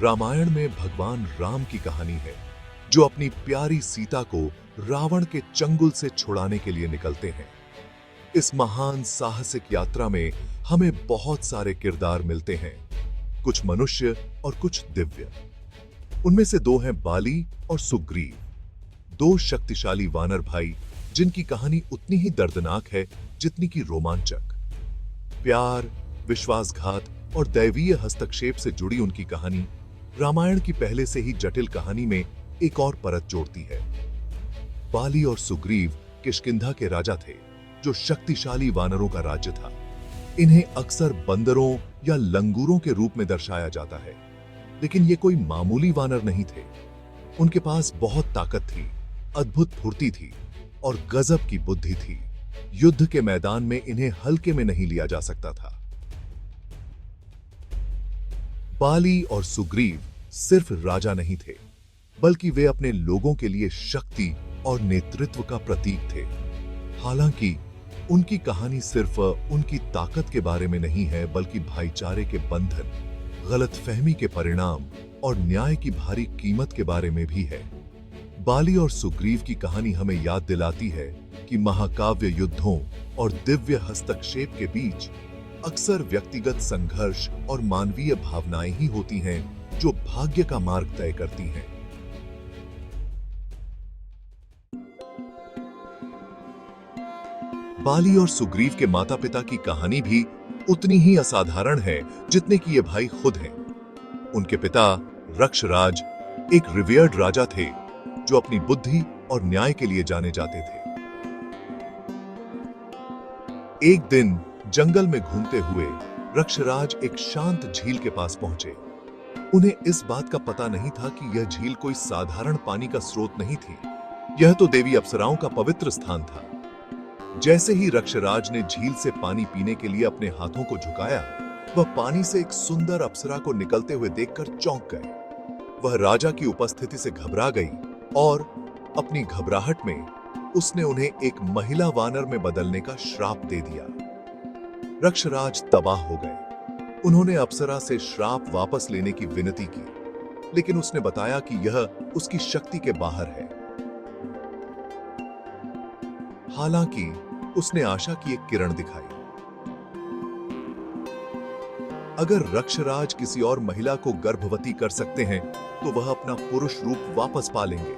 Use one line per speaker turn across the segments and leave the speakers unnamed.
रामायण में भगवान राम की कहानी है, जो अपनी प्यारी सीता को रावण के चंगुल से छुड़ाने के लिए निकलते हैं। इस महान साहसिक यात्रा में हमें बहुत सारे किरदार मिलते हैं, कुछ मनुष्य और कुछ दिव्य। उनमें से दो हैं बाली और सुग्रीव, दो शक्तिशाली वानर भाई जिनकी कहानी उतनी ही दर्दनाक है जितनी की रोमांचक। प्यार, विश्वासघात और दैवीय हस्तक्षेप से जुड़ी उनकी कहानी रामायण की पहले से ही जटिल कहानी में एक और परत जोड़ती है। बाली और सुग्रीव किष्किंधा के राजा थे, जो शक्तिशाली वानरों का राज्य था। इन्हें अक्सर बंदरों या लंगूरों के रूप में दर्शाया जाता है, लेकिन ये कोई मामूली वानर नहीं थे। उनके पास बहुत ताकत थी, अद्भुत फुर्ती थी और गजब की बुद्धि थी। युद्ध के मैदान में इन्हें हल्के में नहीं लिया जा सकता था। बाली और सुग्रीव सिर्फ राजा नहीं थे, बल्कि वे अपने लोगों के लिए शक्ति और नेतृत्व का प्रतीक थे। हालांकि उनकी कहानी सिर्फ उनकी ताकत के बारे में नहीं है, बल्कि भाईचारे के बंधन, गलतफहमी के परिणाम और न्याय की भारी कीमत के बारे में भी है। बाली और सुग्रीव की कहानी हमें याद दिलाती है कि महाकाव्य युद्धों और दिव्य हस्तक्षेप के बीच अक्सर व्यक्तिगत संघर्ष और मानवीय भावनाएं ही होती हैं जो भाग्य का मार्ग तय करती हैं। बाली और सुग्रीव के माता-पिता की कहानी भी उतनी ही असाधारण है जितने कि ये भाई खुद हैं। उनके पिता रक्षराज एक रिवियर्ड राजा थे, जो अपनी बुद्धि और न्याय के लिए जाने जाते थे। एक दिन जंगल में घूमते हुए रक्षराज एक शांत झील के पास पहुंचे। उन्हें इस बात का पता नहीं था कि यह झील कोई साधारण पानी का स्रोत नहीं थी। यह तो देवी अप्सराओं का पवित्र स्थान था। जैसे ही रक्षराज ने झील से पानी पीने के लिए अपने हाथों को झुकाया, वह पानी से एक सुंदर अप्सरा को निकलते हुए देखकर चौंक गए। वह राजा की उपस्थिति से घबरा गई और अपनी घबराहट में उसने उन्हें एक महिला वानर में बदलने का श्राप दे दिया। रक्षराज तबाह हो गए। उन्होंने अप्सरा से श्राप वापस लेने की विनती की, लेकिन उसने बताया कि यह उसकी शक्ति के बाहर है। हालांकि उसने आशा की एक किरण दिखाई। अगर रक्षराज किसी और महिला को गर्भवती कर सकते हैं, तो वह अपना पुरुष रूप वापस पा लेंगे।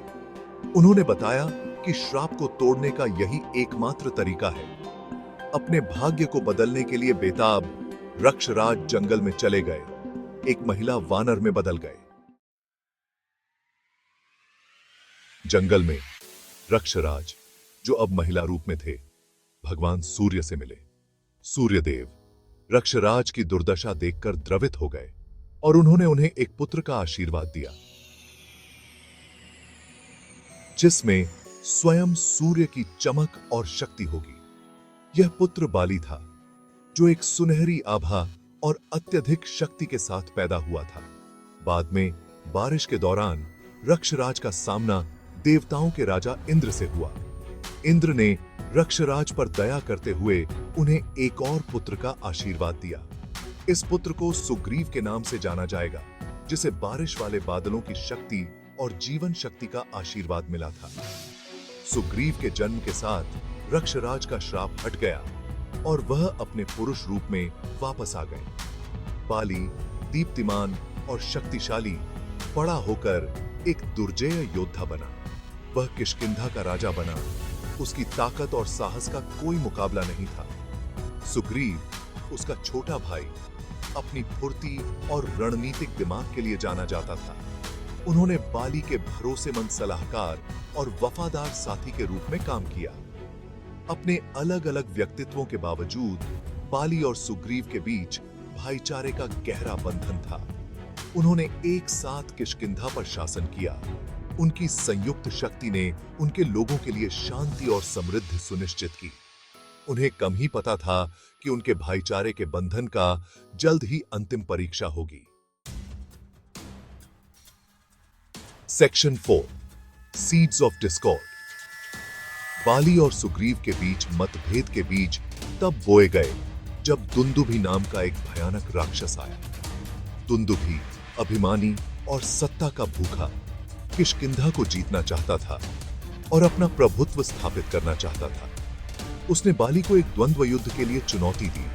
उन्होंने बताया कि श्राप को तोड़ने का यही एकमात्र तरीका है। अपने भाग्य को बदलने के लिए बेताब रक्षराज जंगल में चले गए, एक महिला वानर में बदल गए। जंगल में रक्षराज, जो अब महिला रूप में थे, भगवान सूर्य से मिले। सूर्यदेव रक्षराज की दुर्दशा देखकर द्रवित हो गए और उन्होंने उन्हें एक पुत्र का आशीर्वाद दिया, जिसमें स्वयं सूर्य की चमक और शक्ति होगी। यह पुत्र बाली था, जो एक सुनहरी आभा और अत्यधिक शक्ति के साथ पैदा हुआ था। बाद में बारिश के दौरान रक्षराज का सामना देवताओं के राजा इंद्र से हुआ। इंद्र ने रक्षराज पर दया करते हुए उन्हें एक और पुत्र का आशीर्वाद दिया। इस पुत्र को सुग्रीव के नाम से जाना जाएगा, जिसे बारिश वाले बादलों की शक्ति और जीवन शक्ति का आशीर्वाद मिला था। सुग्रीव के जन्म के साथ रक्षराज का श्राप हट गया और वह अपने पुरुष रूप में वापस आ गए। बाली दीप्तिमान और शक्तिशाली बड़ा होकर एक दुर्जेय योद्धा बना। वह किष्किंधा का राजा बना। उसकी ताकत और साहस का कोई मुकाबला नहीं था। सुग्रीव, उसका छोटा भाई, अपनी फुर्ती और रणनीतिक दिमाग के लिए जाना जाता था। उन्होंने बाली के भरोसेमंद सलाहकार और वफादार साथी के रूप में काम किया। अपने अलग अलग व्यक्तित्वों के बावजूद बाली और सुग्रीव के बीच भाईचारे का गहरा बंधन था। उन्होंने एक साथ किष्किंधा पर शासन किया। उनकी संयुक्त शक्ति ने उनके लोगों के लिए शांति और समृद्धि सुनिश्चित की। उन्हें कम ही पता था कि उनके भाईचारे के बंधन का जल्द ही अंतिम परीक्षा होगी। Section 4, seeds of discord. Bali और सुग्रीव के बीच मतभेद के बीज तब बोए गए जब दुंदुभि नाम का एक भयानक राक्षस आया। दुंदुभि अभिमानी और सत्ता का भूखा, किष्किंधा को जीतना चाहता था और अपना प्रभुत्व स्थापित करना चाहता था। उसने बाली को एक द्वंद्व युद्ध के लिए चुनौती दी,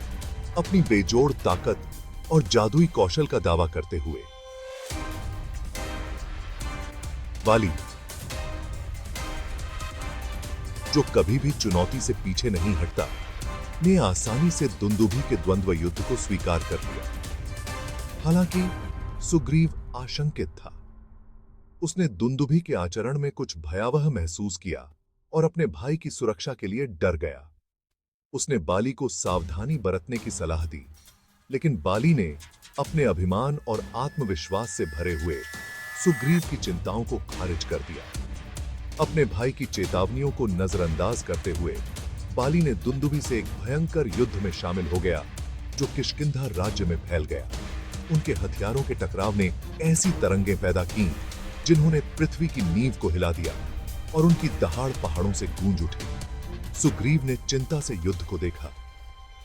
अपनी बेजोड़ ताकत और जादुई कौशल का दावा करते हुए। बाली, जो कभी भी चुनौती से पीछे नहीं हटता, ने आसानी से दुंदुभी के द्वंद्व युद्ध को स्वीकार कर लिया। हालांकि सुग्रीव आशंकित था। उसने दुंदुभी के आचरण में कुछ भयावह महसूस किया और अपने भाई की सुरक्षा के लिए डर गया। उसने बाली को सावधानी बरतने की सलाह दी, लेकिन बाली ने अपने अभिमान और आत्मविश्वास से भरे हुए सुग्रीव की चिंताओं को खारिज कर दिया। अपने भाई की चेतावनियों को नजरअंदाज करते हुए बाली ने दुंदुभी से एक भयंकर युद्ध में शामिल हो गया, जो किष्किंधा राज्य में फैल गया। उनके हथियारों के टकराव ने ऐसी तरंगें पैदा की जिन्होंने पृथ्वी की नींव को हिला दिया और उनकी दहाड़ पहाड़ों से गूंज उठी। सुग्रीव ने चिंता से युद्ध को देखा।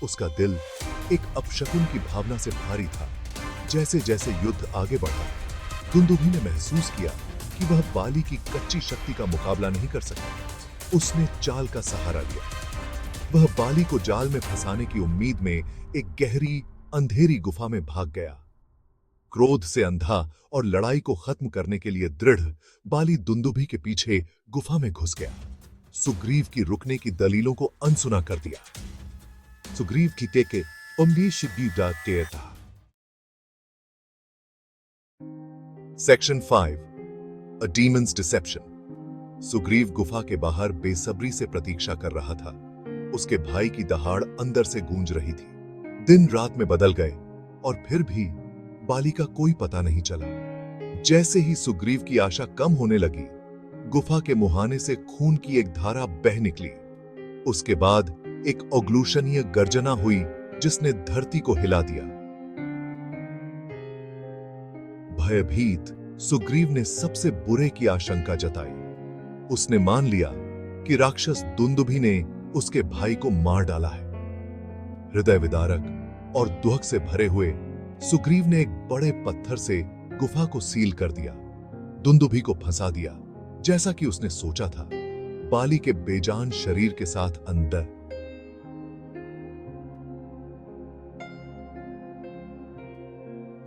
उसका दिल एक अपशकुन की भावना से भारी था। जैसे जैसे युद्ध आगे बढ़ा, दुंदुभी ने महसूस किया कि वह बाली की कच्ची शक्ति का मुकाबला नहीं कर सकता। उसने चाल का सहारा लिया। वह बाली को जाल में फंसाने की उम्मीद में एक गहरी अंधेरी गुफा में भाग गया। क्रोध से अंधा और लड़ाई को खत्म करने के लिए दृढ़, बाली दुंदुभी के पीछे गुफा में घुस गया। सुग्रीव की रुकने की दलीलों को अनसुना कर दिया। सुग्रीव की टेके था। Section 5, A Demon's Deception। Sugriva गुफा के बाहर बेसब्री से प्रतीक्षा कर रहा था। उसके भाई की दहाड़ अंदर से गूंज रही थी। दिन रात में बदल गए और फिर भी बाली का कोई पता नहीं चला। जैसे ही सुग्रीव की आशा कम होने लगी, गुफा के मुहाने से खून की एक धारा बह निकली। उसके बाद एक अग्लूषणीय गर्जना हुई जिसने धरती को हिला दिया। भयभीत सुग्रीव ने सबसे बुरे की आशंका जताई। उसने मान लिया कि राक्षस दुंदुभी ने उसके भाई को मार डाला है। हृदय विदारक और दुख से भरे हुए सुग्रीव ने एक बड़े पत्थर से गुफा को सील कर दिया। दुंदुभी को फंसा दिया, जैसा कि उसने सोचा था, बाली के बेजान शरीर के साथ अंदर।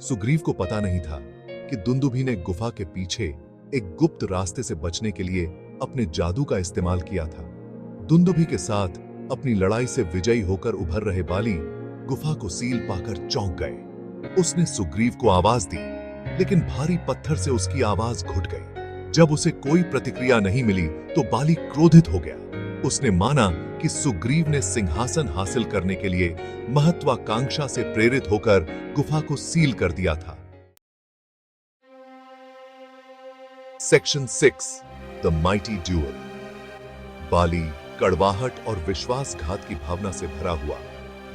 सुग्रीव को पता नहीं था कि दुंदुभी ने गुफा के पीछे एक गुप्त रास्ते से बचने के लिए अपने जादू का इस्तेमाल किया था। दुंदुभी के साथ अपनी लड़ाई से विजयी होकर उभर रहे बाली गुफा को सील पाकर चौंक गए। उसने सुग्रीव को आवाज दी, लेकिन भारी पत्थर से उसकी आवाज घुट गई। जब उसे कोई प्रतिक्रिया नहीं मिली तो बाली क्रोधित हो गया। उसने माना कि सुग्रीव ने सिंहासन हासिल करने के लिए महत्वाकांक्षा से प्रेरित होकर गुफा को सील कर दिया था। Section 6, the mighty duel. Bali कड़वाहट और विश्वासघात की भावना से भरा हुआ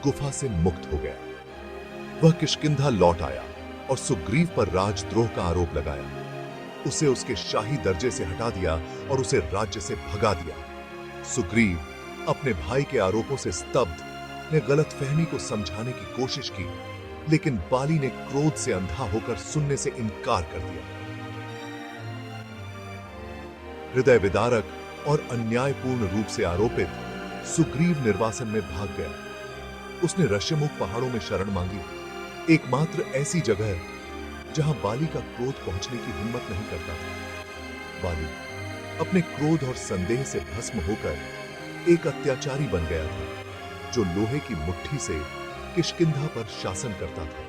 गुफा से मुक्त हो गया। वह किष्किंधा लौट आया और सुग्रीव पर राजद्रोह का आरोप लगाया। उसे उसके शाही दर्जे से हटा दिया और उसे राज्य से भगा दिया। सुग्रीव अपने भाई के आरोपों से स्तब्ध ने गलतफहमी को समझाने की कोशिश की, लेकिन बाली ने क्रोध से अंधा होकर सुनने से इनकार कर दिया। हृदय विदारक और अन्यायपूर्ण रूप से आरोपित सुग्रीव निर्वासन में भाग गया। उसने ऋष्यमुख पहाड़ों में शरण मांगी, एकमात्र ऐसी जगह जहां बाली का क्रोध पहुंचने की हिम्मत नहीं करता था। बाली अपने क्रोध और संदेह से भस्म होकर एक अत्याचारी बन गया था, जो लोहे की मुट्ठी से किष्किंधा पर शासन करता था।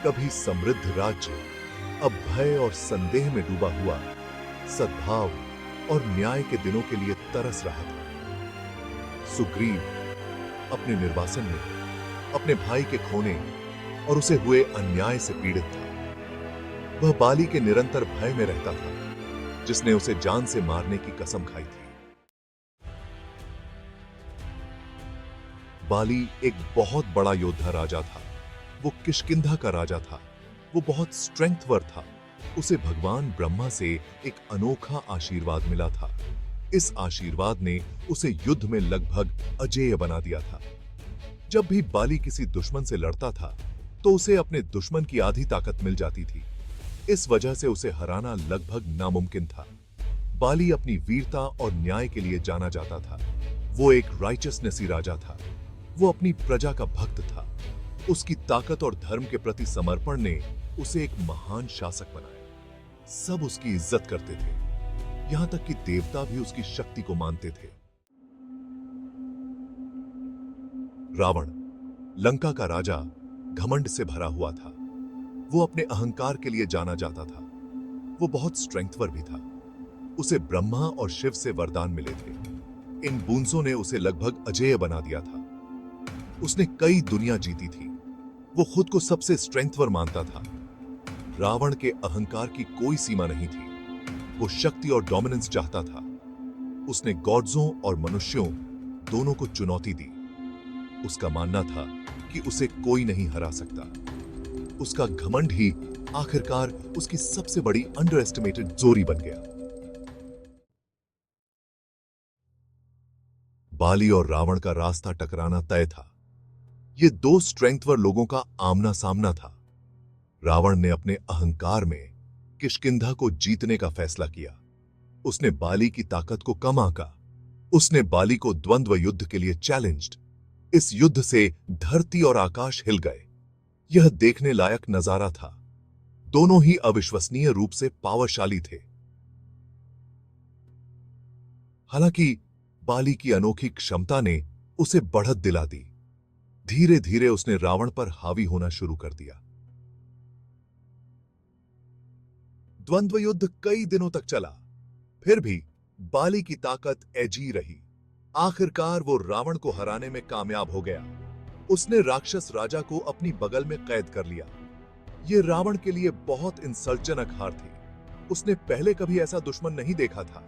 कभी समृद्ध राज्य अब भय और संदेह में डूबा हुआ सद्भाव और न्याय के दिनों के लिए तरस रहा था। सुग्रीव अपने निर्वासन में अपने भाई के खोने और उसे हुए अन्याय से पीड़ित था। वह बाली के निरंतर भय में रहता था, जिसने उसे जान से मारने की कसम खाई थी। बाली एक बहुत बड़ा योद्धा राजा था। वो किष्किंधा का राजा था। वो बहुत स्ट्रेंथवर था। उसे भगवान ब्रह्मा से एक अनोखा आशीर्वाद मिला था। इस आशीर्वाद ने उसे युद्ध में लगभग अजेय बना दिया था। जब भी बाली किसी दुश्मन से लड़ता था, तो उसे अपने दुश्मन की आधी ताकत मिल जाती थी। इस वजह से उसे हराना लगभग नामुमकिन था। बाली अपनी वीरता और न्याय के लिए जाना जाता था। वो एक राइचसनेसी राजा था। वो अपनी प्रजा का भक्त था। उसकी ताकत और धर्म के प्रति समर्पण ने उसे एक महान शासक बनाया। सब उसकी इज्जत करते थे, यहां तक कि देवता भी उसकी शक्ति को मानते थे। रावण, लंका का राजा, घमंड से भरा हुआ था। वो अपने अहंकार के लिए जाना जाता था। वो बहुत स्ट्रेंथवर भी था। उसे ब्रह्मा और शिव से वरदान मिले थे। इन बूंसों ने उसे लगभग अजेय बना दिया था। उसने कई दुनिया जीती थी। वो खुद को सबसे स्ट्रेंथवर मानता था। रावण के अहंकार की कोई सीमा नहीं थी। वो शक्ति और डोमिनेंस चाहता था। उसने गॉड्सों और मनुष्यों दोनों को चुनौती दी। उसका मानना था कि उसे कोई नहीं हरा सकता। उसका घमंड ही आखिरकार उसकी सबसे बड़ी अंडर एस्टिमेटेड जोरी बन गया। बाली और रावण का रास्ता टकराना तय था। ये दो स्ट्रेंथवर लोगों का आमना सामना था। रावण ने अपने अहंकार में किष्किंधा को जीतने का फैसला किया। उसने बाली की ताकत को कम आंका। उसने बाली को द्वंद्व युद्ध के लिए चैलेंज्ड। इस युद्ध से धरती और आकाश हिल गए। यह देखने लायक नजारा था। दोनों ही अविश्वसनीय रूप से पावरशाली थे। हालांकि बाली की अनोखी क्षमता ने उसे बढ़त दिला दी। धीरे धीरे उसने रावण पर हावी होना शुरू कर दिया। द्वंद्व युद्ध कई दिनों तक चला। फिर भी बाली की ताकत अजी रही। आखिरकार वो रावण को हराने में कामयाब हो गया। उसने राक्षस राजा को अपनी बगल में कैद कर लिया। यह रावण के लिए बहुत इंसल्टजनक हार थी। उसने पहले कभी ऐसा दुश्मन नहीं देखा था।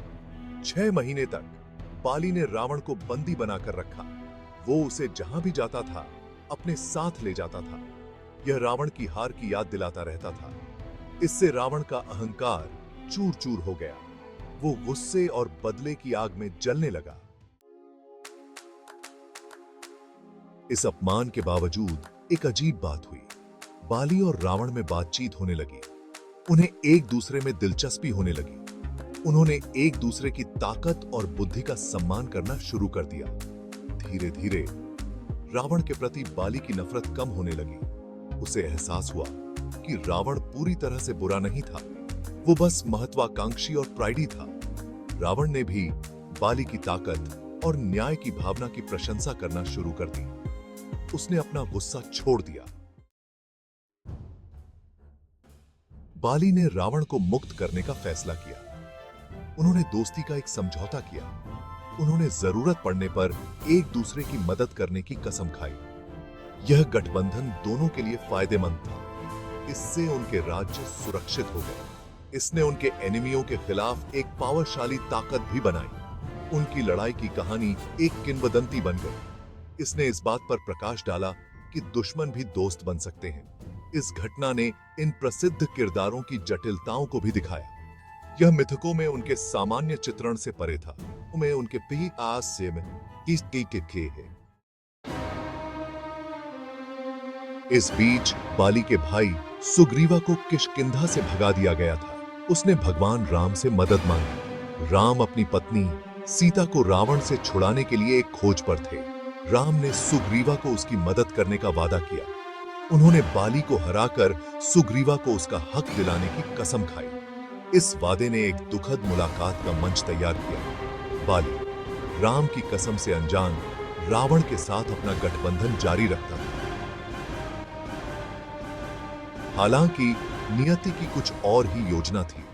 6 महीने तक बाली ने रावण को बंदी बनाकर रखा। वो उसे जहां भी जाता था अपने साथ ले जाता था। यह रावण की हार की याद दिलाता रहता था। इससे रावण का अहंकार चूर चूर हो गया। वो गुस्से और बदले की आग में जलने लगा। इस अपमान के बावजूद एक अजीब बात हुई। बाली और रावण में बातचीत होने लगी। उन्हें एक दूसरे में दिलचस्पी होने लगी। उन्होंने एक दूसरे की ताकत और बुद्धि का सम्मान करना शुरू कर दिया। धीरे धीरे रावण के प्रति बाली की नफरत कम होने लगी। उसे एहसास हुआ कि रावण पूरी तरह से बुरा नहीं था। वो बस महत्वाकांक्षी और प्राइडी था। रावण ने भी बाली की ताकत और न्याय की भावना की प्रशंसा करना शुरू कर दी। उसने अपना गुस्सा छोड़ दिया। बाली ने रावण को मुक्त करने का फैसला किया। उन्होंने दोस्ती का एक समझौता किया। उन्होंने जरूरत पड़ने पर एक दूसरे की मदद करने की कसम खाई। यह गठबंधन दोनों के लिए फायदेमंद था। इससे उनके राज्य सुरक्षित हो गए। इसने उनके एनिमियों के खिलाफ एक पावरशाली ताकत भी बनाई। उनकी लड़ाई की कहानी एक किंवदंती बन गई। इसने इस बात पर प्रकाश डाला कि दुश्मन भी दोस्त बन सकते हैं। इस घटना ने इन प्रसिद्ध किरदारों की जटिलताओं को भी दिखाया। यह मिथकों में उनके सामान्य चित्रण से परे था। उन्हें उनके पी आस से में के है। इस बीच बाली के भाई सुग्रीवा को किष्किंधा से भगा दिया गया था। उसने भगवान राम से मदद मांगी। राम अपनी पत्नी सीता को रावण से छुड़ाने के लिए एक खोज पर थे। राम ने सुग्रीवा को उसकी मदद करने का वादा किया। उन्होंने बाली को हराकर सुग्रीवा को उसका हक दिलाने की कसम खाई। इस वादे ने एक दुखद मुलाकात का मंच तैयार किया। बाली राम की कसम से अनजान रावण के साथ अपना गठबंधन जारी रखता था। हालांकि नियति की कुछ और ही योजना थी।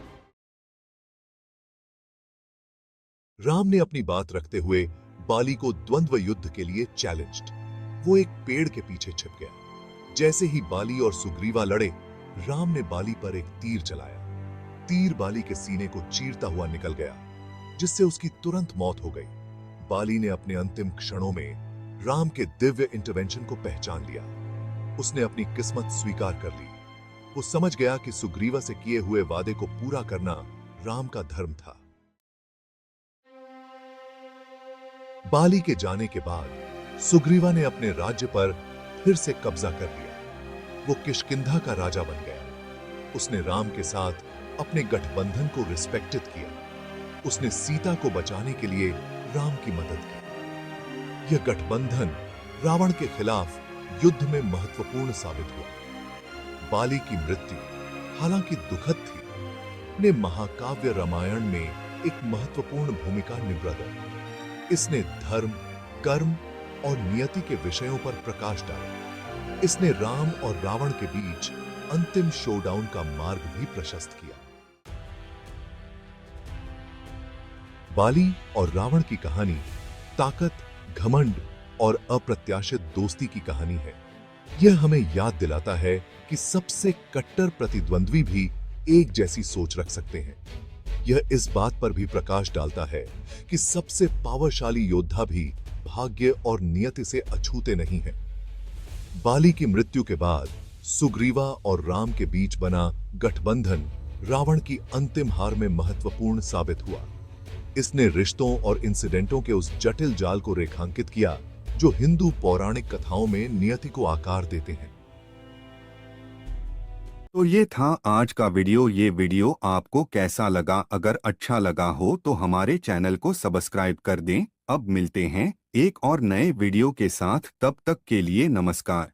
राम ने अपनी बात रखते हुए बाली को द्वंद्व युद्ध के लिए चैलेंज्ड। वो एक पेड़ के पीछे छिप गया। जैसे ही बाली और सुग्रीवा लड़े, राम ने बाली पर एक तीर चलाया। तीर बाली के सीने को चीरता हुआ निकल गया, जिससे उसकी तुरंत मौत हो गई। बाली ने अपने अंतिम क्षणों में राम के दिव्य इंटरवेंशन को पहचान लिया। उसने अपनी किस्मत स्वीकार कर ली। वो समझ गया कि सुग्रीवा से किए हुए वादे को पूरा करना राम का धर्म था। बाली के जाने के बाद सुग्रीवा ने अपने राज्य पर फिर से कब्जा कर लिया। वो किष्किंधा का राजा बन गया। उसने राम के साथ अपने गठबंधन को रिस्पेक्टेड किया। उसने सीता को बचाने के लिए राम की मदद की। यह गठबंधन रावण के खिलाफ युद्ध में महत्वपूर्ण साबित हुआ। बाली की मृत्यु, हालांकि दुखद थी, ने महाकाव्य रामायण में एक महत्वपूर्ण भूमिका निभाई। इसने धर्म, कर्म और नियति के विषयों पर प्रकाश डाला। इसने राम और रावण के बीच अंतिम शोडाउन का मार्ग भी प्रशस्त किया। बाली और रावण की कहानी ताकत, घमंड और अप्रत्याशित दोस्ती की कहानी है। यह हमें याद दिलाता है कि सबसे कट्टर प्रतिद्वंद्वी भी एक जैसी सोच रख सकते हैं। यह इस बात पर भी प्रकाश डालता है कि सबसे पावरशाली योद्धा भी भाग्य और नियति से अछूते नहीं हैं। बाली की मृत्यु के बाद सुग्रीवा और राम के बीच बना गठबंधन रावण की अंतिम हार में महत्वपूर्ण साबित हुआ। इसने रिश्तों और इंसिडेंटों के उस जटिल जाल को रेखांकित किया जो हिंदू पौराणिक कथाओं में नियति को आकार देते हैं।
तो ये था आज का वीडियो। ये वीडियो आपको कैसा लगा? अगर अच्छा लगा हो तो हमारे चैनल को सब्सक्राइब कर दें। अब मिलते हैं एक और नए वीडियो के साथ, तब तक के लिए नमस्कार।